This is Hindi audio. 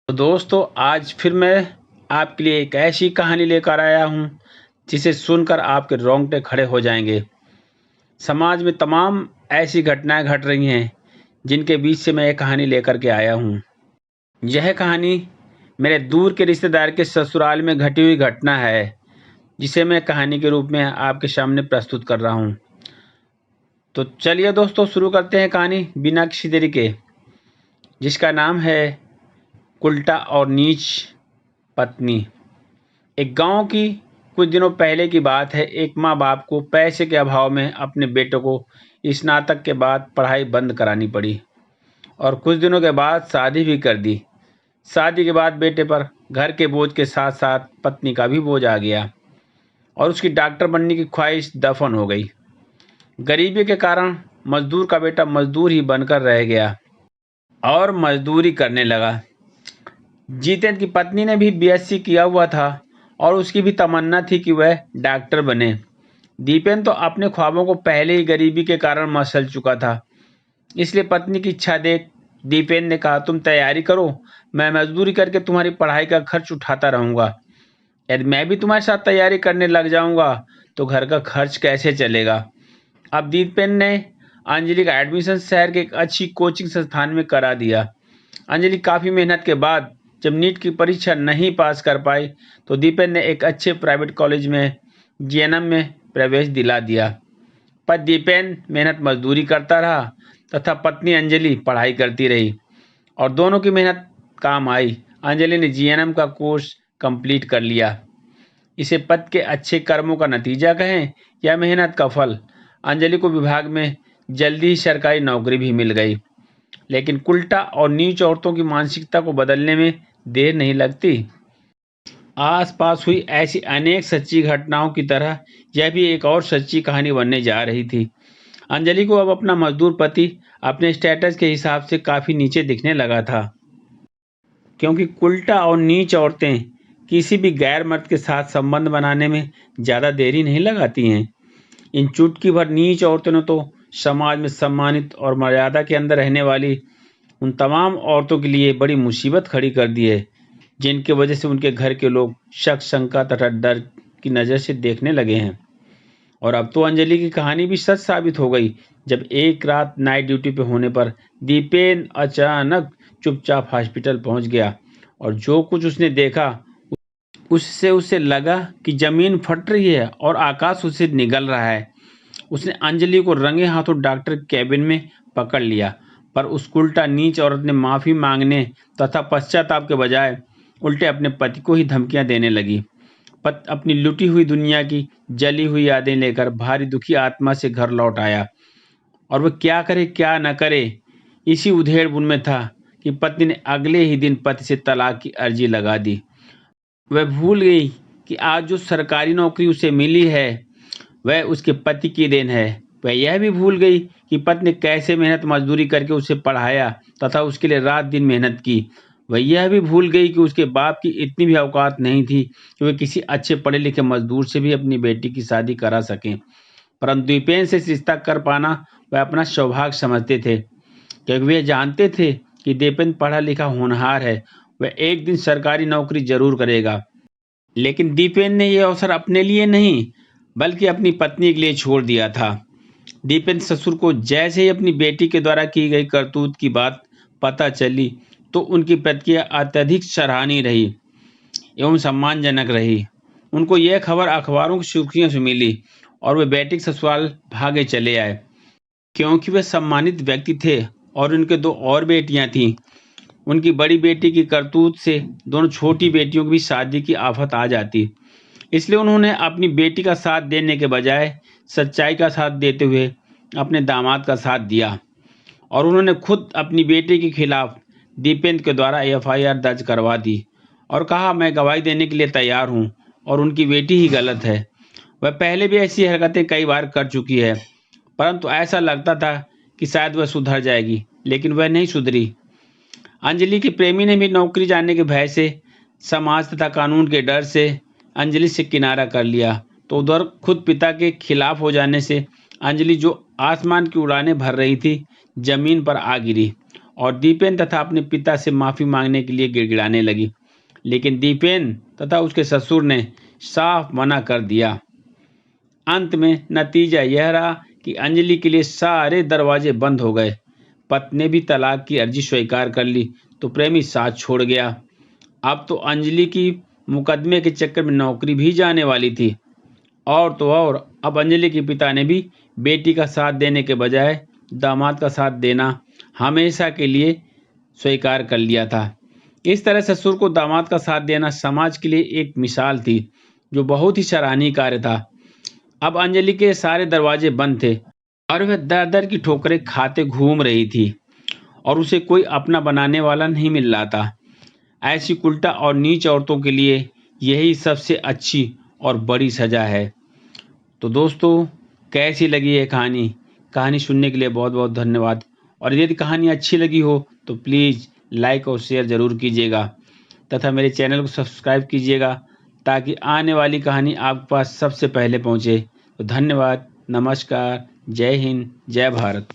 तो दोस्तों आज फिर मैं आपके लिए एक ऐसी कहानी लेकर आया हूँ जिसे सुनकर आपके रोंगटे खड़े हो जाएंगे। समाज में तमाम ऐसी घटनाएं घट रही हैं जिनके बीच से मैं एक कहानी लेकर के आया हूँ। यह कहानी मेरे दूर के रिश्तेदार के ससुराल में घटी हुई घटना है जिसे मैं कहानी के रूप में आपके सामने प्रस्तुत कर रहा हूँ। तो चलिए दोस्तों शुरू करते हैं कहानी बिना किसी देरी के, जिसका नाम है उल्टा और नीच पत्नी। एक गांव की कुछ दिनों पहले की बात है। एक माँ बाप को पैसे के अभाव में अपने बेटों को स्नातक के बाद पढ़ाई बंद करानी पड़ी और कुछ दिनों के बाद शादी भी कर दी। शादी के बाद बेटे पर घर के बोझ के साथ साथ पत्नी का भी बोझ आ गया और उसकी डॉक्टर बनने की ख्वाहिश दफन हो गई। गरीबी के कारण मजदूर का बेटा मजदूर ही बनकर रह गया और मजदूरी करने लगा। जितेंद्र की पत्नी ने भी बीएससी किया हुआ था और उसकी भी तमन्ना थी कि वह डॉक्टर बने। दीपेंद्र तो अपने ख्वाबों को पहले ही गरीबी के कारण मसल चुका था, इसलिए पत्नी की इच्छा देख दीपेंद्र ने कहा, तुम तैयारी करो, मैं मजदूरी करके तुम्हारी पढ़ाई का खर्च उठाता रहूंगा। यदि मैं भी तुम्हारे साथ तैयारी करने लग जाऊंगा तो घर का खर्च कैसे चलेगा। अब दीपेंद्र ने अंजलि का एडमिशन शहर के एक अच्छी कोचिंग संस्थान में करा दिया। अंजलि काफ़ी मेहनत के बाद जब नीट की परीक्षा नहीं पास कर पाई तो दीपेंद्र ने एक अच्छे प्राइवेट कॉलेज में जीएनएम में प्रवेश दिला दिया। पर दीपेंद्र मेहनत मजदूरी करता रहा तथा पत्नी अंजलि पढ़ाई करती रही और दोनों की मेहनत काम आई। अंजलि ने जीएनएम का कोर्स कंप्लीट कर लिया। इसे पति के अच्छे कर्मों का नतीजा कहें या मेहनत का फल। अंजलि को विभाग में जल्दी ही सरकारी नौकरी भी मिल गई। लेकिन कुल्टा और नीच औरतों की मानसिकता को बदलने में देर नहीं लगती। आसपास हुई ऐसी अनेक सच्ची घटनाओं की तरह यह भी एक और सच्ची कहानी बनने जा रही थी। अंजलि को अब अपना मजदूर पति अपने स्टेटस के हिसाब से काफ़ी नीचे दिखने लगा था, क्योंकि कुल्टा और नीच औरतें किसी भी गैर मर्द के साथ संबंध बनाने में ज़्यादा देरी नहीं लगाती हैं। इन चुटकी भर नीच औरतों ने तो समाज में सम्मानित और मर्यादा के अंदर रहने वाली उन तमाम औरतों के लिए बड़ी मुसीबत खड़ी कर दी है, जिनकी वजह से उनके घर के लोग शक, शंका तथा डर की नज़र से देखने लगे हैं। और अब तो अंजलि की कहानी भी सच साबित हो गई, जब एक रात नाइट ड्यूटी पे होने पर दीपेंद्र अचानक चुपचाप हॉस्पिटल पहुंच गया और जो कुछ उसने देखा उससे उसे लगा कि ज़मीन फट रही है और आकाश उससे निगल रहा है। उसने अंजलि को रंगे हाथों डॉक्टर केबिन में पकड़ लिया, पर उस उल्टा नीच औरत ने माफ़ी मांगने तथा पश्चाताप के बजाय उल्टे अपने पति को ही धमकियां देने लगी। पति अपनी लुटी हुई दुनिया की जली हुई यादें लेकर भारी दुखी आत्मा से घर लौट आया और वह क्या करे क्या न करे इसी उधेड़ बुन में था कि पत्नी ने अगले ही दिन पति से तलाक की अर्जी लगा दी। वह भूल गई कि आज जो सरकारी नौकरी उसे मिली है वह उसके पति की देन है। वह यह भी भूल गई कि पति ने कैसे मेहनत मजदूरी करके उसे पढ़ाया तथा उसके लिए रात दिन मेहनत की। वह यह भी भूल गई कि उसके बाप की इतनी भी औकात नहीं थी कि वह किसी अच्छे पढ़े लिखे मजदूर से भी अपनी बेटी की शादी करा सकें। परंतु दीपेंद्र से रिश्ता कर पाना वह अपना सौभाग्य समझते थे, क्योंकि वे जानते थे कि दीपेंद्र पढ़ा लिखा होनहार है, वह एक दिन सरकारी नौकरी जरूर करेगा। लेकिन दीपेंद्र ने यह अवसर अपने लिए नहीं बल्कि अपनी पत्नी के लिए छोड़ दिया था। दीपेंद्र ससुर को जैसे ही अपनी बेटी के द्वारा की गई करतूत की बात पता चली तो उनकी प्रतिक्रिया अत्यधिक सराहनीय रही एवं सम्मानजनक रही। उनको यह खबर अखबारों की सुर्खियों से मिली और वे बेटी के ससुराल भागे चले आए, क्योंकि वे सम्मानित व्यक्ति थे और उनके दो और बेटियां थीं। उनकी बड़ी बेटी की करतूत से दोनों छोटी बेटियों की भी शादी की आफत आ जाती, इसलिए उन्होंने अपनी बेटी का साथ देने के बजाय सच्चाई का साथ देते हुए अपने दामाद का साथ दिया और उन्होंने खुद अपनी बेटी के खिलाफ दीपेंद्र के द्वारा एफआईआर दर्ज करवा दी और कहा, मैं गवाही देने के लिए तैयार हूं और उनकी बेटी ही गलत है। वह पहले भी ऐसी हरकतें कई बार कर चुकी है, परंतु ऐसा लगता था कि शायद वह सुधर जाएगी, लेकिन वह नहीं सुधरी। अंजलि के प्रेमी ने भी नौकरी जाने के भय से, समाज तथा कानून के डर से अंजलि से किनारा कर लिया, तो उधर खुद पिता के खिलाफ हो जाने से अंजलि जो आसमान की उड़ानें भर रही थी, जमीन पर आ गिरी और दीपेन तथा अपने पिता से माफ़ी मांगने के लिए गिड़गिड़ाने लगी, लेकिन दीपेन तथा उसके ससुर ने साफ मना कर दिया। अंत में नतीजा यह रहा कि अंजलि के लिए सारे दरवाजे बंद हो गए। पत्नी ने भी तलाक की अर्जी स्वीकार कर ली तो प्रेमी साथ छोड़ गया। अब तो अंजलि की मुकदमे के चक्कर में नौकरी भी जाने वाली थी। और तो और अब अंजलि के पिता ने भी बेटी का साथ देने के बजाय दामाद का साथ देना हमेशा के लिए स्वीकार कर लिया था। इस तरह ससुर को दामाद का साथ देना समाज के लिए एक मिसाल थी, जो बहुत ही सराहनीय कार्य था। अब अंजलि के सारे दरवाजे बंद थे और वह दर दर की ठोकरें खाते घूम रही थी और उसे कोई अपना बनाने वाला नहीं मिल रहा था। ऐसी उल्टा और नीच औरतों के लिए यही सबसे अच्छी और बड़ी सजा है। तो दोस्तों, कैसी लगी ये कहानी सुनने के लिए बहुत बहुत धन्यवाद। और यदि कहानी अच्छी लगी हो तो प्लीज़ लाइक और शेयर ज़रूर कीजिएगा तथा मेरे चैनल को सब्सक्राइब कीजिएगा ताकि आने वाली कहानी आपके पास सबसे पहले पहुँचे। तो धन्यवाद, नमस्कार, जय हिंद, जय भारत।